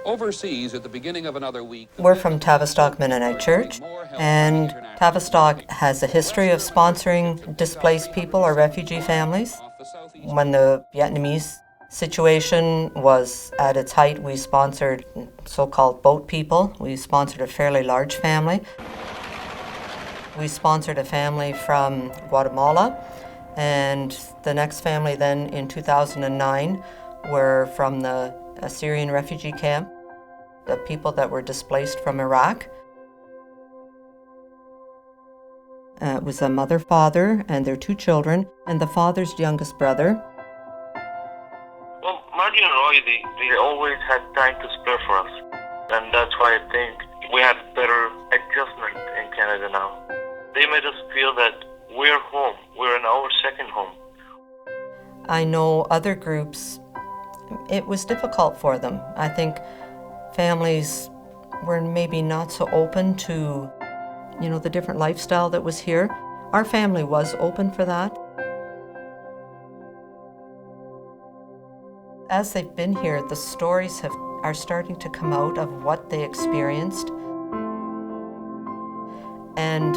Overseas at the beginning of another week. We're from Tavistock Mennonite Church, and Tavistock has a history of sponsoring displaced people or refugee families. When the Vietnamese situation was at its height, we sponsored so-called boat people. We sponsored a fairly large family. We sponsored a family from Guatemala, and the next family then in 2009 were from the Syrian refugee camp, the people that were displaced from Iraq. It was a mother, father, and their 2 children, and the father's youngest brother. Well, Margie and Roy, they always had time to spare for us. And that's why I think we had better adjustment in Canada now. They made us feel that we're home. We're in our second home. I know other groups, it was difficult for them. I think families were maybe not so open to, the different lifestyle that was here. Our family was open for that. As they've been here, the stories are starting to come out of what they experienced. And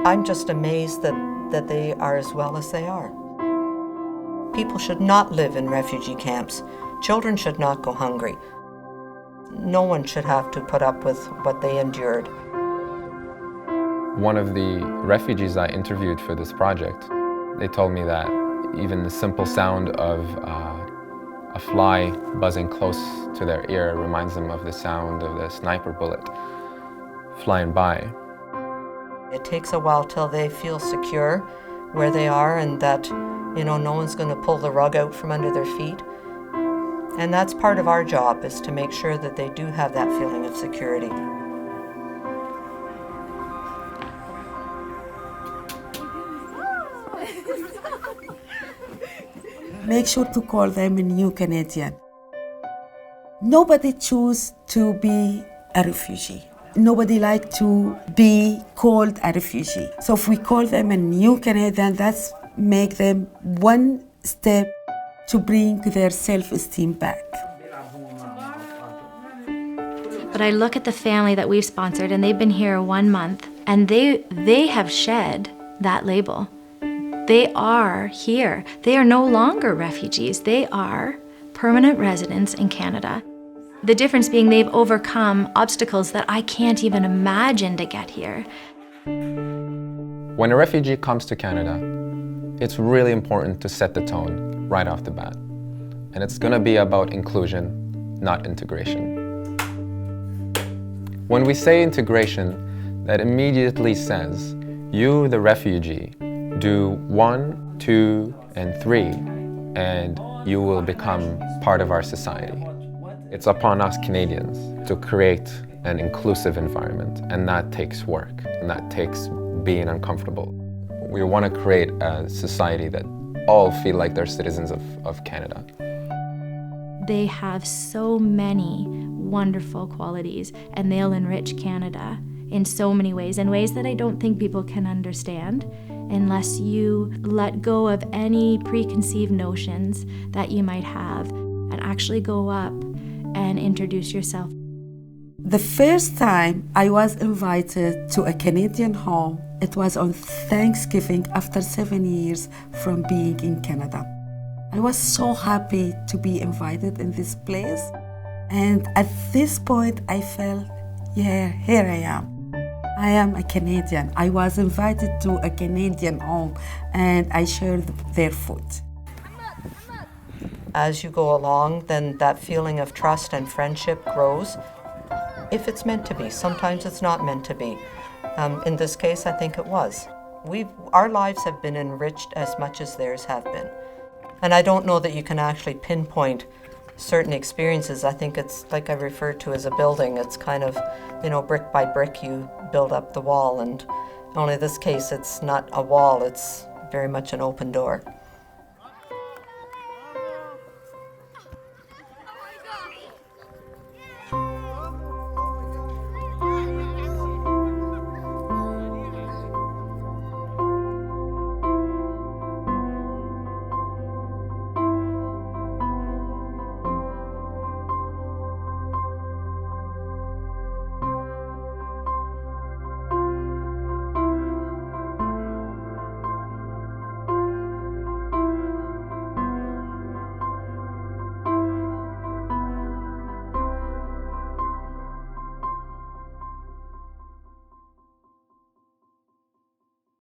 I'm just amazed that they are as well as they are. People should not live in refugee camps. Children should not go hungry. No one should have to put up with what they endured. One of the refugees I interviewed for this project, they told me that even the simple sound of a fly buzzing close to their ear reminds them of the sound of the sniper bullet flying by. It takes a while till they feel secure where they are and that, no one's going to pull the rug out from under their feet. And that's part of our job, is to make sure that they do have that feeling of security. Make sure to call them a new Canadian. Nobody choose to be a refugee. Nobody like to be called a refugee. So if we call them a new Canadian, that's make them one step to bring their self-esteem back. But I look at the family that we've sponsored, and they've been here 1 month, and they have shed that label. They are here. They are no longer refugees. They are permanent residents in Canada. The difference being they've overcome obstacles that I can't even imagine to get here. When a refugee comes to Canada, it's really important to set the tone right off the bat. And it's going to be about inclusion, not integration. When we say integration, that immediately says, you, the refugee, do 1, 2, and 3, and you will become part of our society. It's upon us Canadians to create an inclusive environment, and that takes work, and that takes being uncomfortable. We want to create a society that all feel like they're citizens of Canada. They have so many wonderful qualities, and they'll enrich Canada in so many ways, in ways that I don't think people can understand unless you let go of any preconceived notions that you might have and actually go up and introduce yourself. The first time I was invited to a Canadian home, it was on Thanksgiving after 7 years from being in Canada. I was so happy to be invited in this place. And at this point, I felt, yeah, here I am. I am a Canadian. I was invited to a Canadian home and I shared their food. As you go along, then that feeling of trust and friendship grows. If it's meant to be, sometimes it's not meant to be. In this case, I think it was. Our lives have been enriched as much as theirs have been. And I don't know that you can actually pinpoint certain experiences. I think it's like I referred to as a building. It's kind of, brick by brick you build up the wall, and only in this case it's not a wall, it's very much an open door.